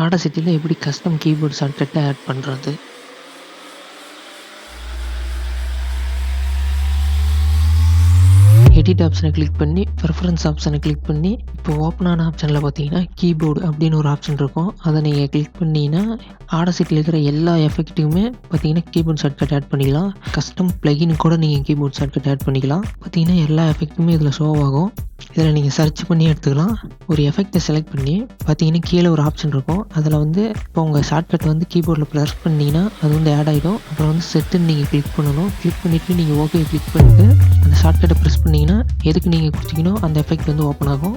ஆடாசிட்டியில் எப்படி custom keyboard ஷார்ட்கட்டை add பண்ணுறது. Edit ஆப்ஷனை கிளிக் பண்ணி ப்ரிஃபரன்ஸ் ஆப்ஷனை கிளிக் பண்ணி இப்போ ஓப்பன் ஆன ஆப்ஷனில் பார்த்தீங்கன்னா கீபோர்டு அப்படின்னு ஒரு ஆப்ஷன் இருக்கும். அதை நீங்கள் கிளிக் பண்ணிங்கன்னா ஆடாசிட்டியில் இருக்கிற எல்லா எஃபெக்ட்டுக்குமே பார்த்தீங்கன்னா கீபோர்ட் ஷார்ட்கட் ஆட் பண்ணிக்கலாம். கஸ்டம் ப்ளகின் கூட நீங்கள் கீபோர்ட் ஷார்ட்கட் ஆட் பண்ணிக்கலாம். பார்த்தீங்கன்னா எல்லா எஃபெக்ட்டுமே இதில் ஷோ ஆகும். இதில் நீங்கள் சர்ச் பண்ணி எடுத்துக்கலாம். ஒரு எஃபெக்டை செலக்ட் பண்ணி பார்த்தீங்கன்னா கீழே ஒரு ஆப்ஷன் இருக்கும். அதில் இப்போ உங்கள் ஷார்ட்கட் கீபோர்டில் ப்ரெஸ் பண்ணிங்கன்னா அது ஆட் ஆகிடும். அப்புறம் செட்டுன்னு நீங்கள் கிளிக் பண்ணணும். கிளிக் பண்ணிவிட்டு நீங்கள் ஓகே கிளிக் பண்ணிவிட்டு அந்த ஷார்ட்கட்டை ப்ரெஸ் பண்ணிங்கன்னா எதுக்கு நீங்கள் கொடுத்தீங்கன்னா அந்த எஃபெக்ட் ஓப்பன் ஆகும்.